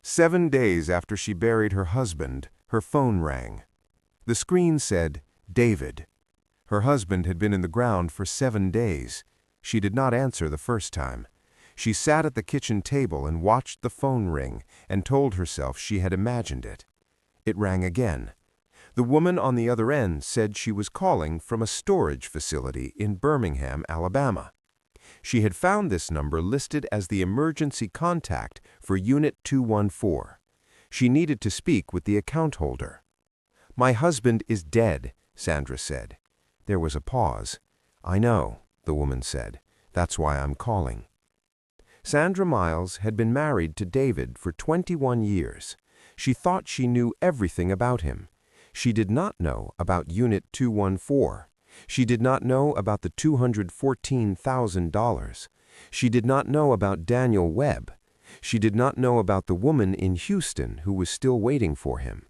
7 days after she buried her husband, her phone rang. The screen said, "David." Her husband had been in the ground for 7 days. She did not answer the first time. She sat at the kitchen table and watched the phone ring and told herself she had imagined it. It rang again. The woman on the other end said she was calling from a storage facility in Birmingham, Alabama. She had found this number listed as the emergency contact for Unit 214. She needed to speak with the account holder. "My husband is dead," Sandra said. There was a pause. "I know," the woman said. "That's why I'm calling." Sandra Myles had been married to David for 21 years. She thought she knew everything about him. She did not know about Unit 214. She did not know about the $214,000. She did not know about Daniel Webb. She did not know about the woman in Houston who was still waiting for him.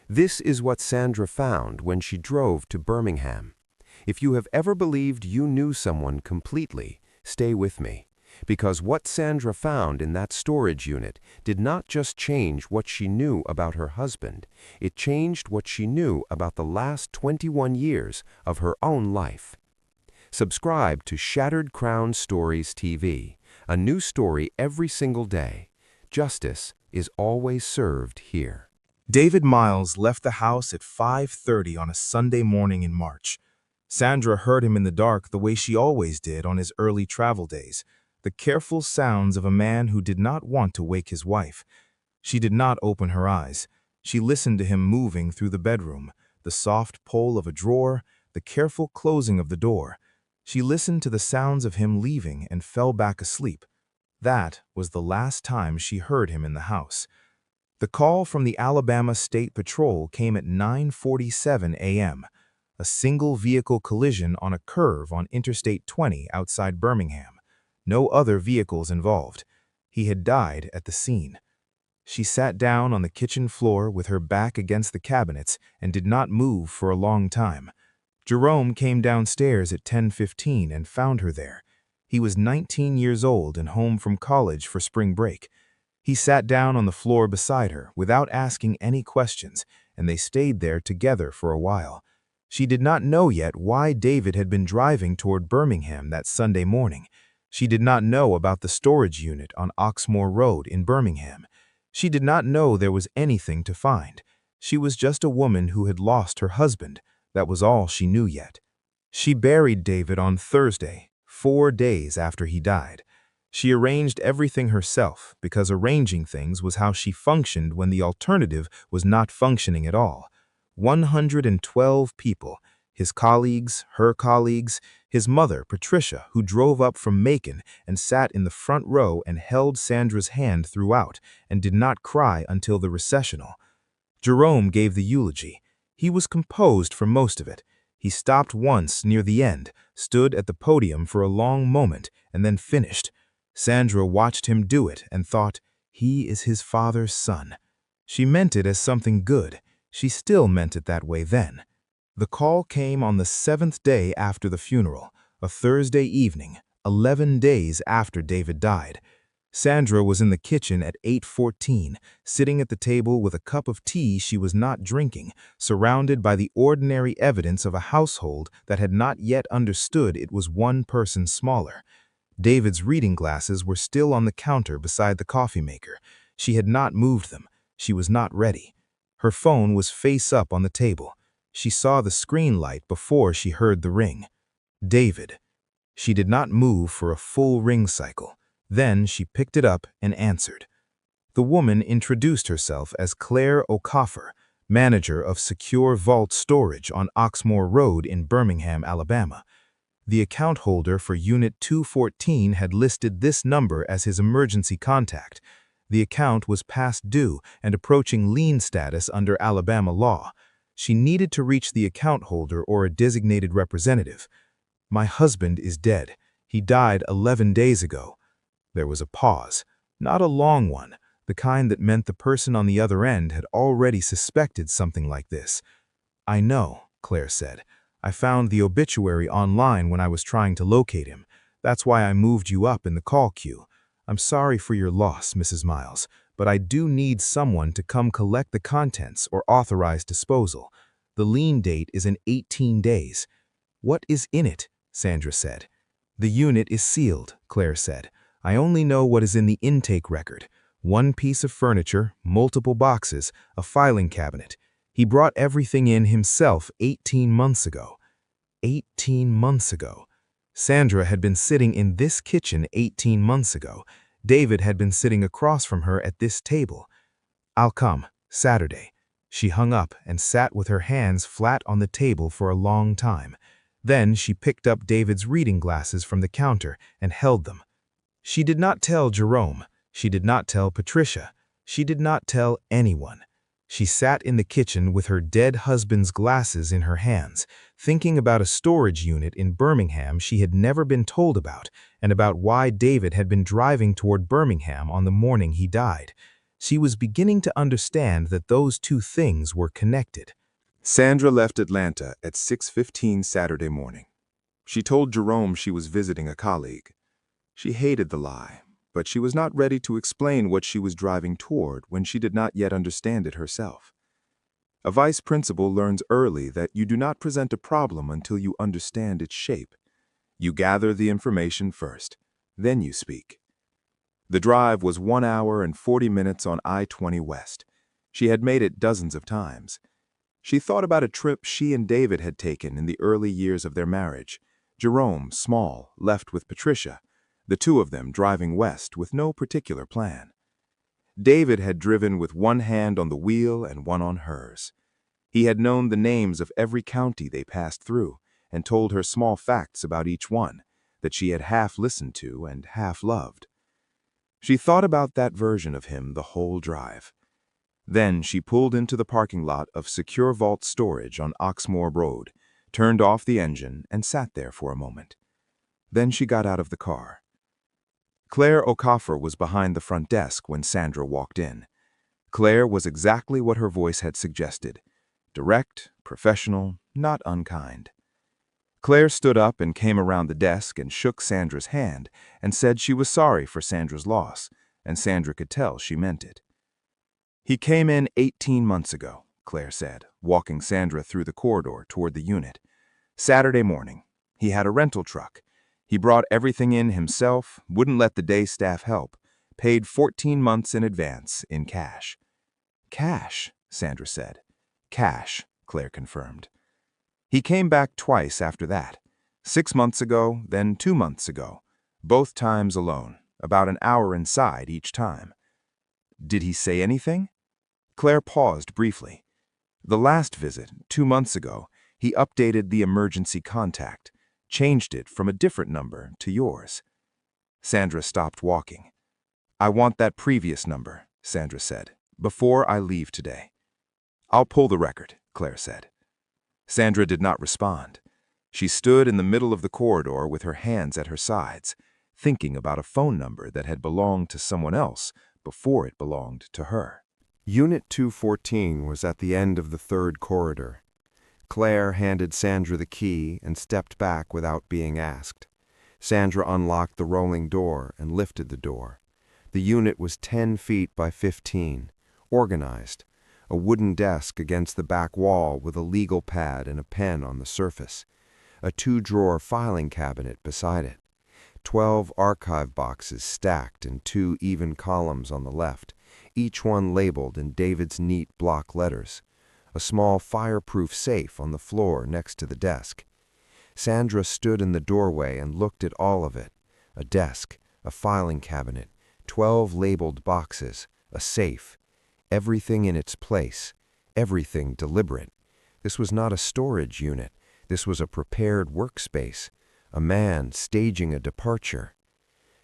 This is what Sandra found when she drove to Birmingham. If you have ever believed you knew someone completely, stay with me. Because what Sandra found in that storage unit did not just change what she knew about her husband, it changed what she knew about the last 21 years of her own life. Subscribe to Shattered Crown Stories TV, a new story every single day. Justice is always served here. David Myles left the house at 5:30 on a Sunday morning in March. Sandra heard him in the dark the way she always did on his early travel days. The careful sounds of a man who did not want to wake his wife. She did not open her eyes. She listened to him moving through the bedroom, the soft pull of a drawer, the careful closing of the door. She listened to the sounds of him leaving and fell back asleep. That was the last time she heard him in the house. The call from the Alabama State Patrol came at 9:47 a.m. A single-vehicle collision on a curve on Interstate 20 outside Birmingham. No other vehicles involved. He had died at the scene. She sat down on the kitchen floor with her back against the cabinets and did not move for a long time. Jerome came downstairs at 10:15 and found her there. He was 19 years old and home from college for spring break. He sat down on the floor beside her without asking any questions, and they stayed there together for a while. She did not know yet why David had been driving toward Birmingham that Sunday morning. She did not know about the storage unit on Oxmoor Road in Birmingham. She did not know there was anything to find. She was just a woman who had lost her husband. That was all she knew yet. She buried David on Thursday, 4 days after he died. She arranged everything herself because arranging things was how she functioned when the alternative was not functioning at all. 112 people, his colleagues, her colleagues, his mother, Patricia, who drove up from Macon and sat in the front row and held Sandra's hand throughout and did not cry until the recessional. Jerome gave the eulogy. He was composed for most of it. He stopped once near the end, stood at the podium for a long moment, and then finished. Sandra watched him do it and thought, he is his father's son. She meant it as something good. She still meant it that way then. The call came on the 7th day after the funeral, a Thursday evening, 11 days after David died. Sandra was in the kitchen at 8:14, sitting at the table with a cup of tea she was not drinking, surrounded by the ordinary evidence of a household that had not yet understood it was one person smaller. David's reading glasses were still on the counter beside the coffee maker. She had not moved them. She was not ready. Her phone was face up on the table. She saw the screen light before she heard the ring. David. She did not move for a full ring cycle. Then she picked it up and answered. The woman introduced herself as Claire O'Coffer, manager of Secure Vault Storage on Oxmoor Road in Birmingham, Alabama. The account holder for Unit 214 had listed this number as his emergency contact. The account was past due and approaching lien status under Alabama law. She needed to reach the account holder or a designated representative. "My husband is dead. He died 11 days ago." There was a pause, not a long one, the kind that meant the person on the other end had already suspected something like this. "I know," Claire said. "I found the obituary online when I was trying to locate him. That's why I moved you up in the call queue. I'm sorry for your loss, Mrs. Myles, but I do need someone to come collect the contents or authorize disposal. The lien date is in 18 days. What is in it? Sandra said. The unit is sealed, Claire said. I only know what is in the intake record. One piece of furniture, multiple boxes, a filing cabinet. He brought everything in himself 18 months ago. 18 months ago. Sandra had been sitting in this kitchen 18 months ago. David had been sitting across from her at this table. I'll come, Saturday. She hung up and sat with her hands flat on the table for a long time. Then she picked up David's reading glasses from the counter and held them. She did not tell Jerome. She did not tell Patricia. She did not tell anyone. She sat in the kitchen with her dead husband's glasses in her hands, thinking about a storage unit in Birmingham she had never been told about, and about why David had been driving toward Birmingham on the morning he died. She was beginning to understand that those two things were connected. Sandra left Atlanta at 6:15 Saturday morning. She told Jerome she was visiting a colleague. She hated the lie, but she was not ready to explain what she was driving toward when she did not yet understand it herself. A vice principal learns early that you do not present a problem until you understand its shape. You gather the information first, then you speak. The drive was 1 hour and 40 minutes on I-20 West. She had made it dozens of times. She thought about a trip she and David had taken in the early years of their marriage. Jerome, small, left with Patricia, the two of them driving west with no particular plan. David had driven with one hand on the wheel and one on hers. He had known the names of every county they passed through and told her small facts about each one that she had half listened to and half loved. She thought about that version of him the whole drive. Then she pulled into the parking lot of Secure Vault Storage on Oxmoor Road, turned off the engine, and sat there for a moment. Then she got out of the car. Claire Okafor was behind the front desk when Sandra walked in. Claire was exactly what her voice had suggested. Direct, professional, not unkind. Claire stood up and came around the desk and shook Sandra's hand and said she was sorry for Sandra's loss, and Sandra could tell she meant it. He came in 18 months ago, Claire said, walking Sandra through the corridor toward the unit. Saturday morning. He had a rental truck. He brought everything in himself, wouldn't let the day staff help, paid 14 months in advance in cash. Cash, Sandra said. Cash, Claire confirmed. He came back twice after that. 6 months ago, then 2 months ago. Both times alone, about an hour inside each time. Did he say anything? Claire paused briefly. The last visit, 2 months ago, he updated the emergency contact, changed it from a different number to yours. Sandra stopped walking. I want that previous number, Sandra said, before I leave today. I'll pull the record, Claire said. Sandra did not respond. She stood in the middle of the corridor with her hands at her sides, thinking about a phone number that had belonged to someone else before it belonged to her. Unit 214 was at the end of the third corridor. Claire handed Sandra the key and stepped back without being asked. Sandra unlocked the rolling door and lifted the door. The unit was 10 feet by 15, organized. A wooden desk against the back wall with a legal pad and a pen on the surface. A 2-drawer filing cabinet beside it. 12 archive boxes stacked in 2 even columns on the left, each one labeled in David's neat block letters. A small fireproof safe on the floor next to the desk. Sandra stood in the doorway and looked at all of it. A desk, a filing cabinet, 12 labeled boxes, a safe. Everything in its place, everything deliberate. This was not a storage unit. This was a prepared workspace, a man staging a departure.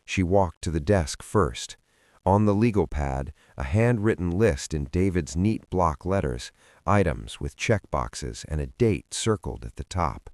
She walked to the desk first. On the legal pad, a handwritten list in David's neat block letters, items with check boxes and a date circled at the top.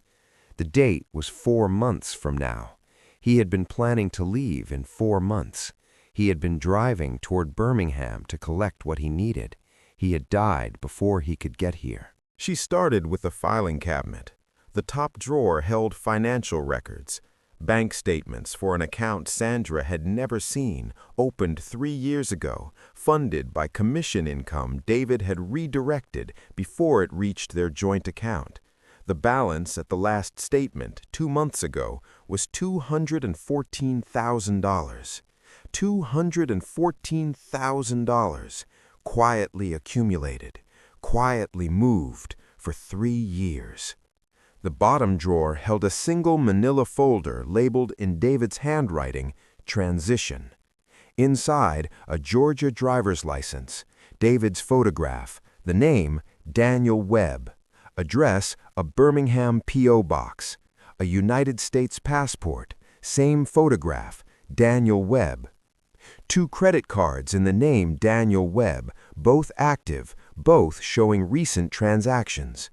The date was 4 months from now. He had been planning to leave in 4 months. He had been driving toward Birmingham to collect what he needed. He had died before he could get here. She started with the filing cabinet. The top drawer held financial records. Bank statements for an account Sandra had never seen, opened 3 years ago, funded by commission income David had redirected before it reached their joint account. The balance at the last statement, 2 months ago, was $214,000. $214,000, quietly accumulated, quietly moved for 3 years. The bottom drawer held a single manila folder labeled in David's handwriting, Transition. Inside, a Georgia driver's license, David's photograph, the name, Daniel Webb, address, a Birmingham P.O. box, a United States passport, same photograph, Daniel Webb. 2 credit cards in the name Daniel Webb, both active, both showing recent transactions.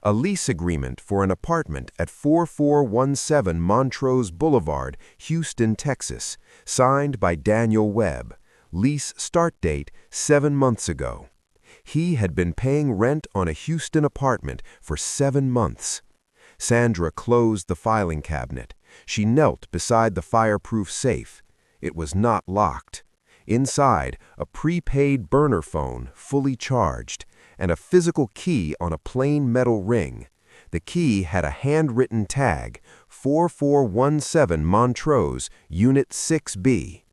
A lease agreement for an apartment at 4417 Montrose Boulevard, Houston, Texas, signed by Daniel Webb. Lease start date 7 months ago. He had been paying rent on a Houston apartment for 7 months. Sandra closed the filing cabinet. She knelt beside the fireproof safe. It was not locked. Inside, a prepaid burner phone, fully charged, and a physical key on a plain metal ring. The key had a handwritten tag, 4417 Montrose, Unit 6B.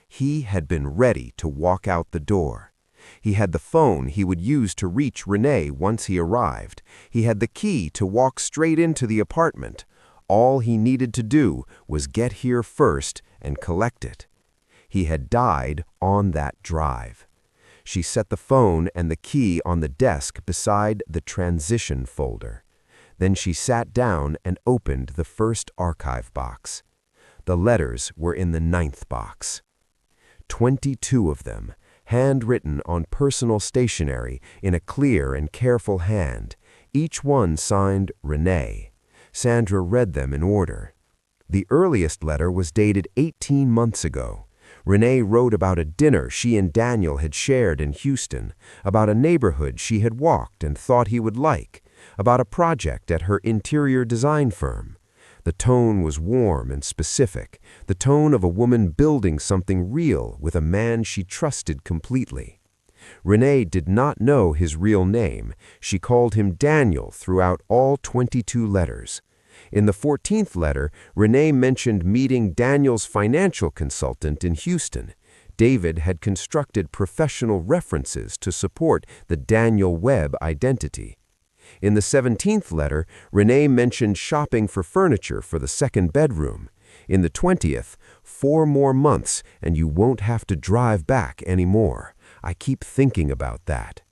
He had been ready to walk out the door. He had the phone he would use to reach Renee once he arrived. He had the key to walk straight into the apartment. All he needed to do was get here first and collect it. He had died on that drive. She set the phone and the key on the desk beside the transition folder. Then she sat down and opened the first archive box. The letters were in the 9th box. 22 of them, handwritten on personal stationery in a clear and careful hand, each one signed Renee. Sandra read them in order. The earliest letter was dated 18 months ago. Renee wrote about a dinner she and Daniel had shared in Houston, about a neighborhood she had walked and thought he would like, about a project at her interior design firm. The tone was warm and specific, the tone of a woman building something real with a man she trusted completely. Renee did not know his real name. She called him Daniel throughout all 22 letters. In the 14th letter, Renee mentioned meeting Daniel's financial consultant in Houston. David had constructed professional references to support the Daniel Webb identity. In the 17th letter, Renee mentioned shopping for furniture for the 2nd bedroom. In the 20th, 4 more months and you won't have to drive back anymore. I keep thinking about that.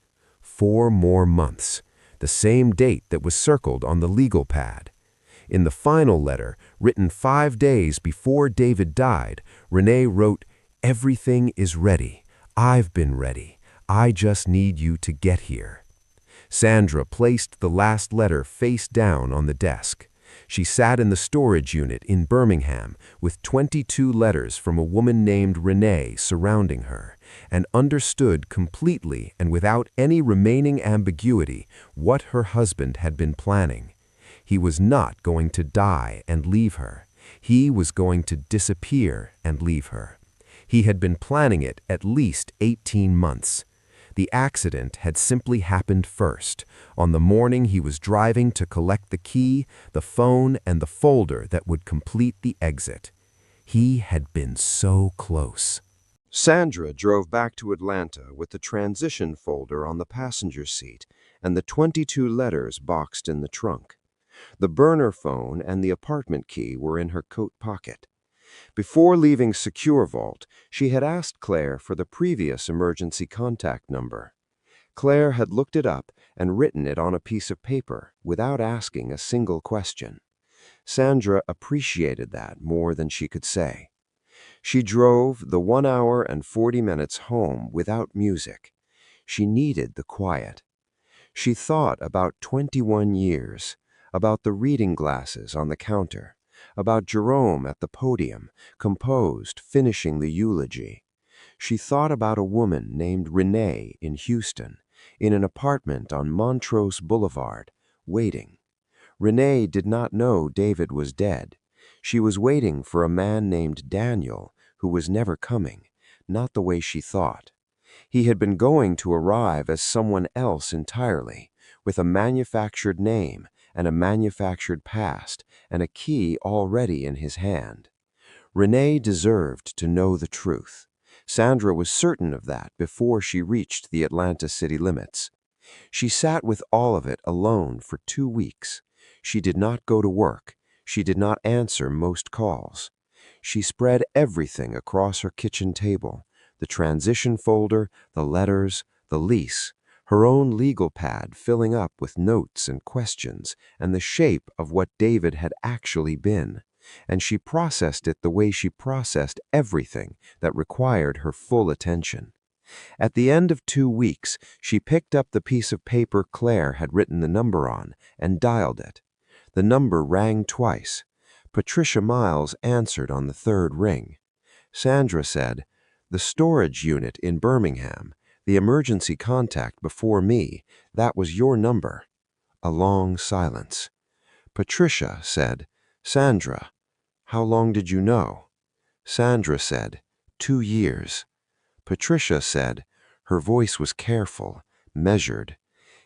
4 more months, the same date that was circled on the legal pad. In the final letter, written 5 days before David died, Renee wrote, "Everything is ready. I've been ready. I just need you to get here." Sandra placed the last letter face down on the desk. She sat in the storage unit in Birmingham with 22 letters from a woman named Renee surrounding her, and understood completely and without any remaining ambiguity what her husband had been planning. He was not going to die and leave her. He was going to disappear and leave her. He had been planning it at least 18 months. The accident had simply happened first, on the morning he was driving to collect the key, the phone, and the folder that would complete the exit. He had been so close. Sandra drove back to Atlanta with the transition folder on the passenger seat and the 22 letters boxed in the trunk. The burner phone and the apartment key were in her coat pocket. Before leaving Secure Vault, she had asked Claire for the previous emergency contact number. Claire had looked it up and written it on a piece of paper without asking a single question. Sandra appreciated that more than she could say. She drove the 1 hour and 40 minutes home without music. She needed the quiet. She thought about 21 years, about the reading glasses on the counter, about Jerome at the podium, composed, finishing the eulogy. She thought about a woman named Renee in Houston, in an apartment on Montrose Boulevard, waiting. Renee did not know David was dead. She was waiting for a man named Daniel who was never coming, not the way she thought. He had been going to arrive as someone else entirely, with a manufactured name and a manufactured past and a key already in his hand. Renee deserved to know the truth. Sandra was certain of that before she reached the Atlanta city limits. She sat with all of it alone for 2 weeks. She did not go to work. She did not answer most calls. She spread everything across her kitchen table: the transition folder, the letters, the lease, her own legal pad filling up with notes and questions, and the shape of what David had actually been. And she processed it the way she processed everything that required her full attention. At the end of 2 weeks, she picked up the piece of paper Claire had written the number on and dialed it. The number rang twice. Patricia Myles answered on the third ring. Sandra said, "The storage unit in Birmingham, the emergency contact before me, that was your number." A long silence. Patricia said, "Sandra, how long did you know?" Sandra said, 2 years. Patricia said, her voice was careful, measured,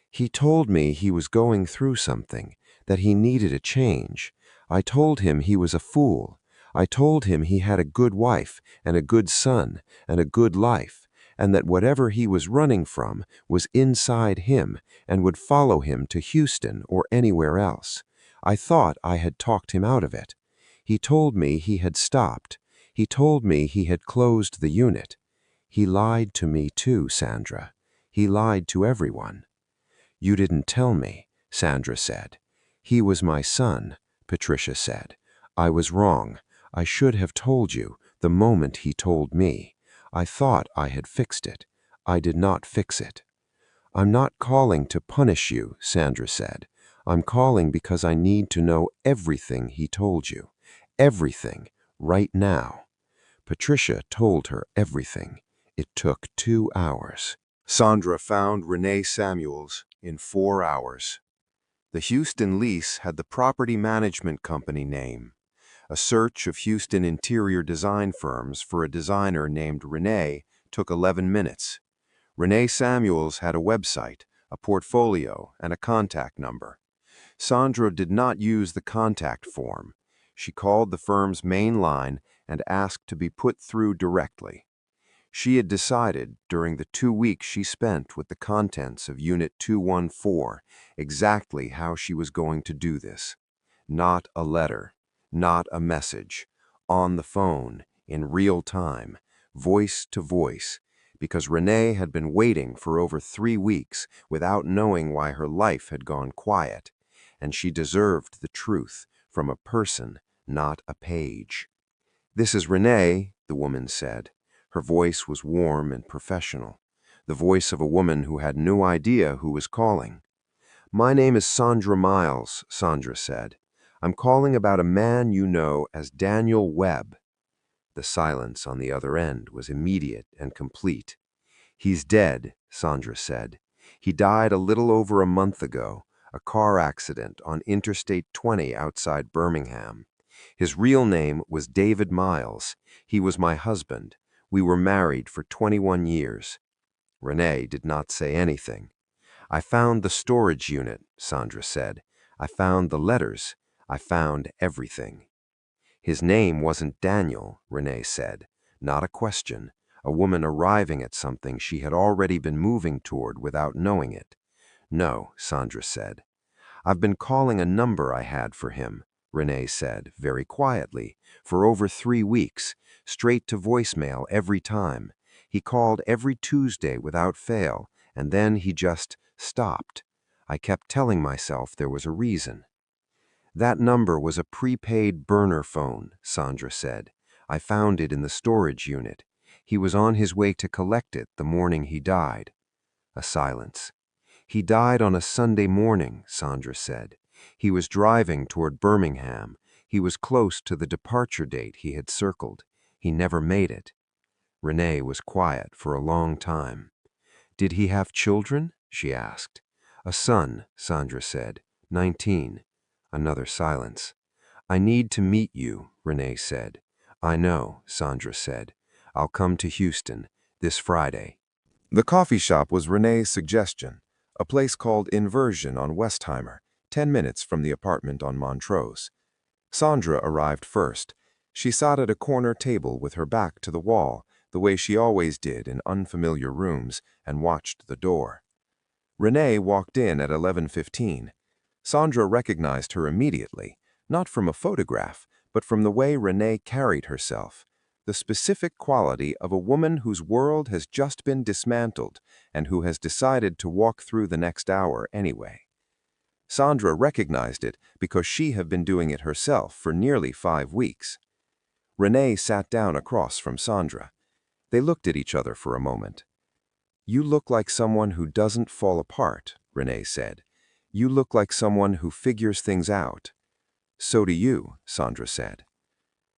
"He told me he was going through something, that he needed a change. I told him he was a fool. I told him he had a good wife and a good son and a good life, and that whatever he was running from was inside him and would follow him to Houston or anywhere else. I thought I had talked him out of it. He told me he had stopped. He told me he had closed the unit. He lied to me too, Sandra. He lied to everyone." "You didn't tell me," Sandra said. "He was my son," Patricia said. "I was wrong. I should have told you the moment he told me. I thought I had fixed it. I did not fix it." "I'm not calling to punish you," Sandra said. "I'm calling because I need to know everything he told you. Everything, right now." Patricia told her everything. It took 2 hours. Sandra found Renee Samuels in 4 hours. The Houston lease had the property management company name. A search of Houston interior design firms for a designer named Renee took 11 minutes. Renee Samuels had a website, a portfolio, and a contact number. Sandra did not use the contact form. She called the firm's main line and asked to be put through directly. She had decided, during the 2 weeks she spent with the contents of Unit 214, exactly how she was going to do this. Not a letter, not a message, on the phone, in real time, voice to voice, because Renee had been waiting for over 3 weeks without knowing why her life had gone quiet, and she deserved the truth from a person, not a page. "This is Renee," the woman said. Her voice was warm and professional, the voice of a woman who had no idea who was calling. "My name is Sandra Myles," Sandra said. "I'm calling about a man you know as Daniel Webb." The silence on the other end was immediate and complete. "He's dead," Sandra said. "He died a little over a month ago, a car accident on Interstate 20 outside Birmingham. His real name was David Myles. He was my husband. We were married for 21 years. Renee did not say anything. "I found the storage unit," Sandra said. "I found the letters. I found everything." "His name wasn't Daniel," Renee said. Not a question. A woman arriving at something she had already been moving toward without knowing it. "No," Sandra said. "I've been calling a number I had for him," Renee said, very quietly, "for over 3 weeks, straight to voicemail every time. He called every Tuesday without fail, and then he just stopped. I kept telling myself there was a reason." "That number was a prepaid burner phone," Sandra said. "I found it in the storage unit. He was on his way to collect it the morning he died." A silence. "He died on a Sunday morning," Sandra said. "He was driving toward Birmingham. He was close to the departure date he had circled. He never made it." Renee was quiet for a long time. "Did he have children?" she asked. "A son," Sandra said. 19. Another silence. "I need to meet you," Renee said. "I know," Sandra said. "I'll come to Houston this Friday." The coffee shop was Renee's suggestion, a place called Inversion on Westheimer, 10 minutes from the apartment on Montrose. Sandra arrived first. She sat at a corner table with her back to the wall, the way she always did in unfamiliar rooms, and watched the door. Renee walked in at 11:15. Sandra recognized her immediately, not from a photograph, but from the way Renee carried herself, the specific quality of a woman whose world has just been dismantled and who has decided to walk through the next hour anyway. Sandra recognized it because she had been doing it herself for nearly 5 weeks. Renee sat down across from Sandra. They looked at each other for a moment. "You look like someone who doesn't fall apart," Renee said. "You look like someone who figures things out." "So do you," Sandra said.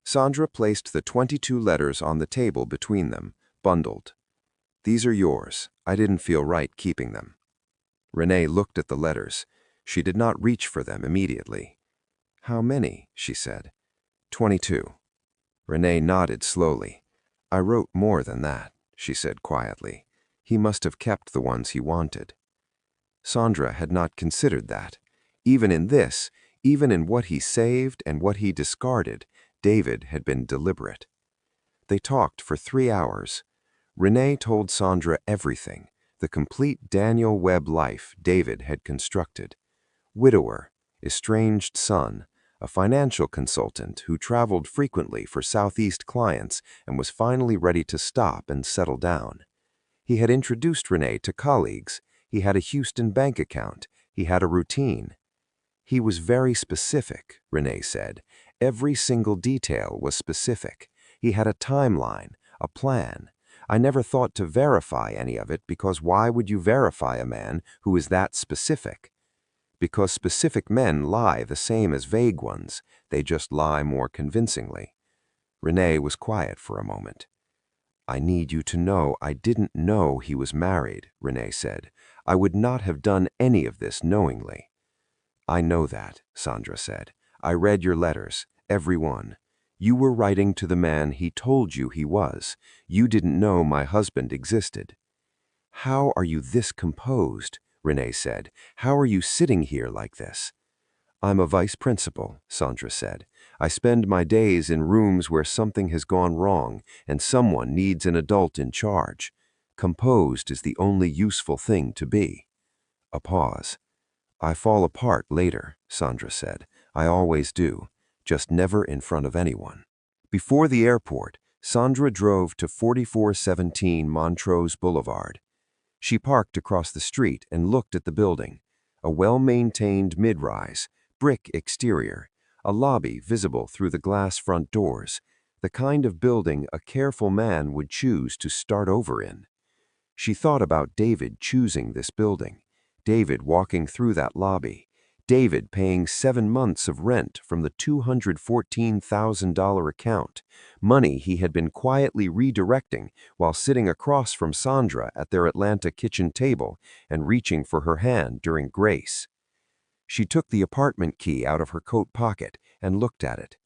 Sandra placed the 22 letters on the table between them, bundled. "These are yours. I didn't feel right keeping them." Renee looked at the letters. She did not reach for them immediately. "How many?" she said. 22. Renee nodded slowly. "I wrote more than that," she said quietly. "He must have kept the ones he wanted." Sandra had not considered that. Even in this, even in what he saved and what he discarded, David had been deliberate. They talked for 3 hours. Renee told Sandra everything, the complete Daniel Webb life David had constructed. Widower, estranged son, a financial consultant who traveled frequently for Southeast clients and was finally ready to stop and settle down. He had introduced Renee to colleagues. He had a Houston bank account. He had a routine. He was very specific, Renee said. Every single detail was specific. He had a timeline, a plan. I never thought to verify any of it because why would you verify a man who is that specific? Because specific men lie the same as vague ones. They just lie more convincingly. Renee was quiet for a moment. "I need you to know I didn't know he was married," Renee said. "I would not have done any of this knowingly." "I know that," Sandra said. "I read your letters, every one. You were writing to the man he told you he was. You didn't know my husband existed." "How are you this composed?" Renee said. "How are you sitting here like this?" "I'm a vice principal," Sandra said. "I spend my days in rooms where something has gone wrong and someone needs an adult in charge. Composed is the only useful thing to be." A pause. "I fall apart later," Sandra said. "I always do, just never in front of anyone." Before the airport, Sandra drove to 4417 Montrose Boulevard. She parked across the street and looked at the building. A well-maintained mid-rise, brick exterior, a lobby visible through the glass front doors, the kind of building a careful man would choose to start over in. She thought about David choosing this building, David walking through that lobby, David paying 7 months of rent from the $214,000 account, money he had been quietly redirecting while sitting across from Sandra at their Atlanta kitchen table and reaching for her hand during grace. She took the apartment key out of her coat pocket and looked at it.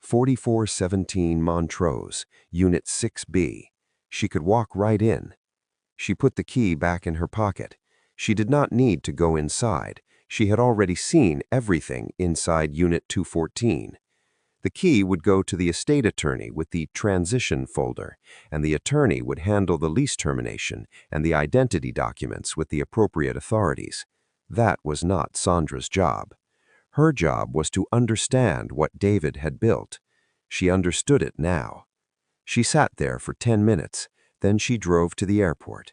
4417 Montrose, Unit 6B. She could walk right in. She put the key back in her pocket. She did not need to go inside. She had already seen everything inside Unit 214. The key would go to the estate attorney with the transition folder, and the attorney would handle the lease termination and the identity documents with the appropriate authorities. That was not Sandra's job. Her job was to understand what David had built. She understood it now. She sat there for 10 minutes, then she drove to the airport.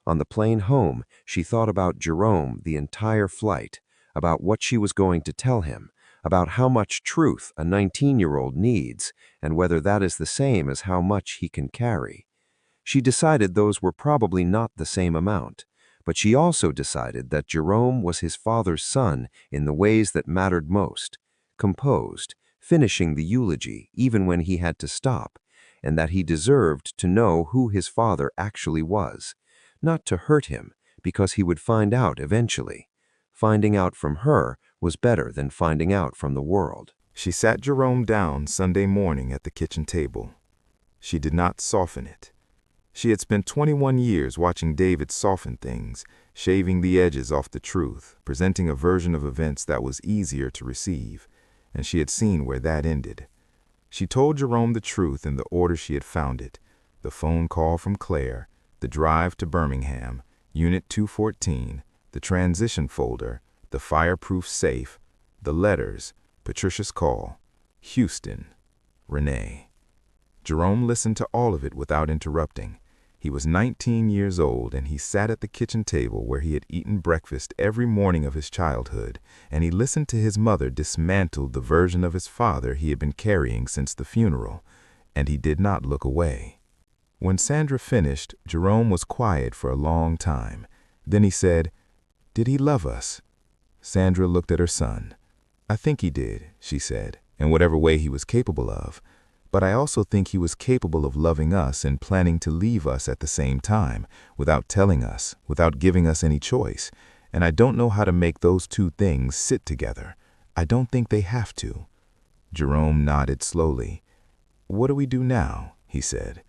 On the plane home, she thought about Jerome the entire flight, about what she was going to tell him, about how much truth a 19-year-old needs, and whether that is the same as how much he can carry. She decided those were probably not the same amount, but she also decided that Jerome was his father's son in the ways that mattered most, composed, finishing the eulogy even when he had to stop, and that he deserved to know who his father actually was. Not to hurt him, because he would find out eventually. Finding out from her was better than finding out from the world. She sat Jerome down Sunday morning at the kitchen table. She did not soften it. She had spent 21 years watching David soften things, shaving the edges off the truth, presenting a version of events that was easier to receive, and she had seen where that ended. She told Jerome the truth in the order she had found it: the phone call from Claire, the drive to Birmingham, Unit 214, the transition folder, the fireproof safe, the letters, Patricia's call, Houston, Renee. Jerome listened to all of it without interrupting. He was 19 years old, and he sat at the kitchen table where he had eaten breakfast every morning of his childhood, and he listened to his mother dismantle the version of his father he had been carrying since the funeral, and he did not look away. When Sandra finished, Jerome was quiet for a long time. Then he said, "Did he love us?" Sandra looked at her son. "I think he did," she said, "in whatever way he was capable of. But I also think he was capable of loving us and planning to leave us at the same time, without telling us, without giving us any choice. And I don't know how to make those two things sit together. I don't think they have to." Jerome nodded slowly. "What do we do now?" he said.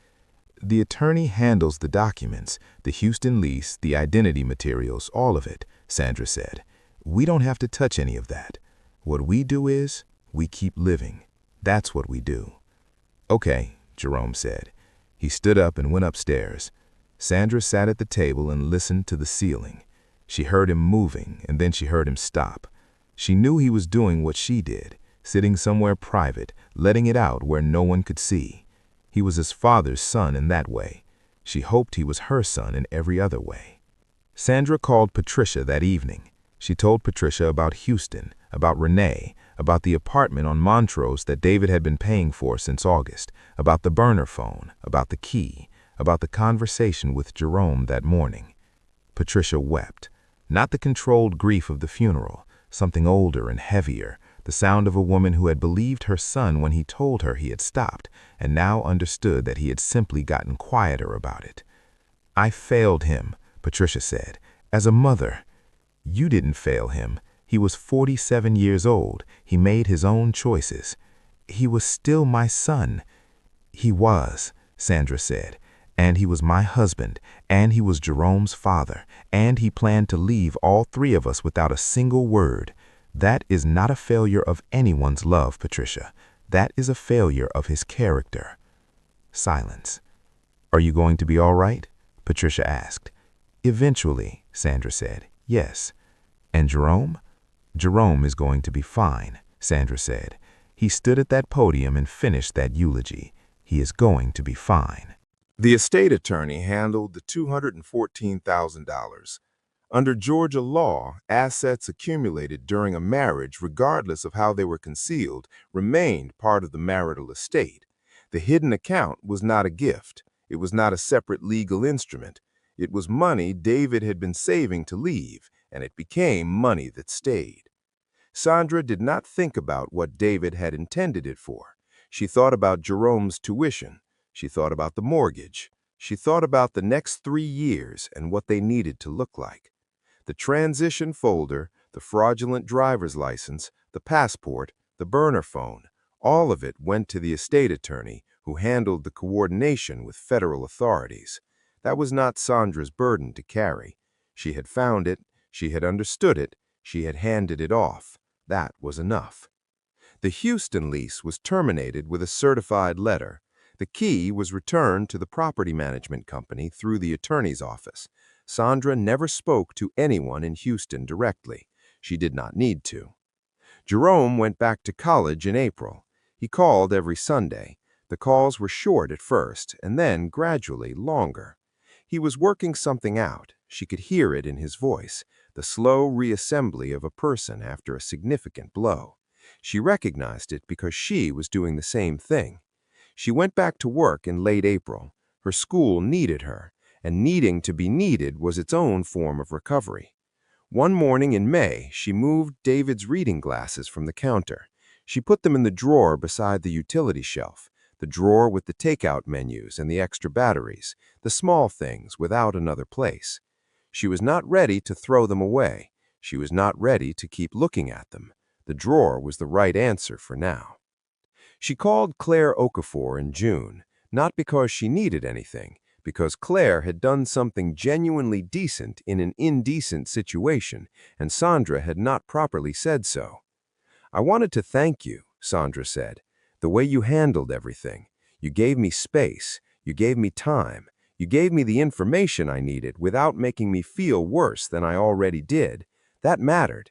"The attorney handles the documents, the Houston lease, the identity materials, all of it," Sandra said. "We don't have to touch any of that. What we do is, we keep living. That's what we do." "Okay," Jerome said. He stood up and went upstairs. Sandra sat at the table and listened to the ceiling. She heard him moving, and then she heard him stop. She knew he was doing what she did, sitting somewhere private, letting it out where no one could see. He was his father's son in that way. She hoped he was her son in every other way. Sandra called Patricia that evening. She told Patricia about Houston, about Renee, about the apartment on Montrose that David had been paying for since August, about the burner phone, about the key, about the conversation with Jerome that morning. Patricia wept. Not the controlled grief of the funeral, something older and heavier, the sound of a woman who had believed her son when he told her he had stopped, and now understood that he had simply gotten quieter about it. "I failed him," Patricia said, "as a mother." "You didn't fail him. He was 47 years old. He made his own choices. He was still my son." "He was," Sandra said, "and he was my husband, and he was Jerome's father, and he planned to leave all three of us without a single word. That is not a failure of anyone's love, Patricia. That is a failure of his character." Silence. "Are you going to be all right?" Patricia asked. "Eventually," Sandra said, "yes." "And Jerome?" "Jerome is going to be fine," Sandra said. "He stood at that podium and finished that eulogy. He is going to be fine." The estate attorney handled the $214,000. Under Georgia law, assets accumulated during a marriage, regardless of how they were concealed, remained part of the marital estate. The hidden account was not a gift. It was not a separate legal instrument. It was money David had been saving to leave, and it became money that stayed. Sandra did not think about what David had intended it for. She thought about Jerome's tuition. She thought about the mortgage. She thought about the next 3 years and what they needed to look like. The transition folder, the fraudulent driver's license, the passport, the burner phone, all of it went to the estate attorney, who handled the coordination with federal authorities. That was not Sandra's burden to carry. She had found it, she had understood it, she had handed it off. That was enough. The Houston lease was terminated with a certified letter. The key was returned to the property management company through the attorney's office. Sandra never spoke to anyone in Houston directly. She did not need to. Jerome went back to college in April. He called every Sunday. The calls were short at first, and then gradually longer. He was working something out. She could hear it in his voice, the slow reassembly of a person after a significant blow. She recognized it because she was doing the same thing. She went back to work in late April. Her school needed her, and needing to be needed was its own form of recovery. One morning in May, she moved David's reading glasses from the counter. She put them in the drawer beside the utility shelf, the drawer with the takeout menus and the extra batteries, the small things without another place. She was not ready to throw them away. She was not ready to keep looking at them. The drawer was the right answer for now. She called Claire Okafor in June, not because she needed anything, because Claire had done something genuinely decent in an indecent situation, and Sandra had not properly said so. "I wanted to thank you," Sandra said. "The way you handled everything. You gave me space. You gave me time. You gave me the information I needed without making me feel worse than I already did. That mattered."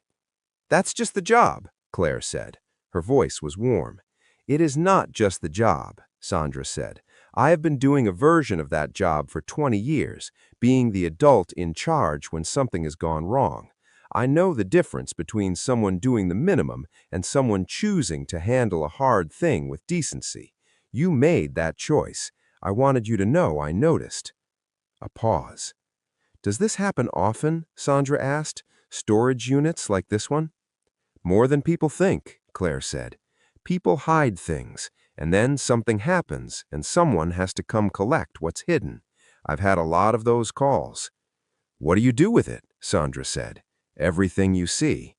"That's just the job," Claire said. Her voice was warm. "It is not just the job," Sandra said. "I have been doing a version of that job for 20 years, being the adult in charge when something has gone wrong. I know the difference between someone doing the minimum and someone choosing to handle a hard thing with decency. You made that choice. I wanted you to know I noticed." A pause. "Does this happen often?" Sandra asked. "Storage units like this one?" "More than people think," Claire said. "People hide things, and then something happens, and someone has to come collect what's hidden. I've had a lot of those calls." "What do you do with it?" Sandra said. "Everything you see."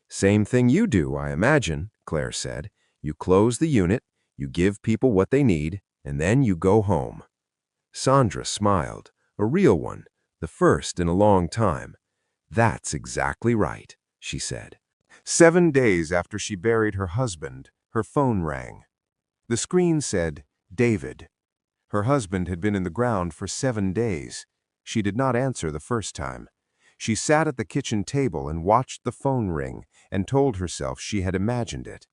"Same thing you do, I imagine," Claire said. "You close the unit, you give people what they need, and then you go home." Sandra smiled, a real one, the first in a long time. "That's exactly right," she said. 7 days after she buried her husband, her phone rang. The screen said, "David." Her husband had been in the ground for 7 days. She did not answer the first time. She sat at the kitchen table and watched the phone ring and told herself she had imagined it.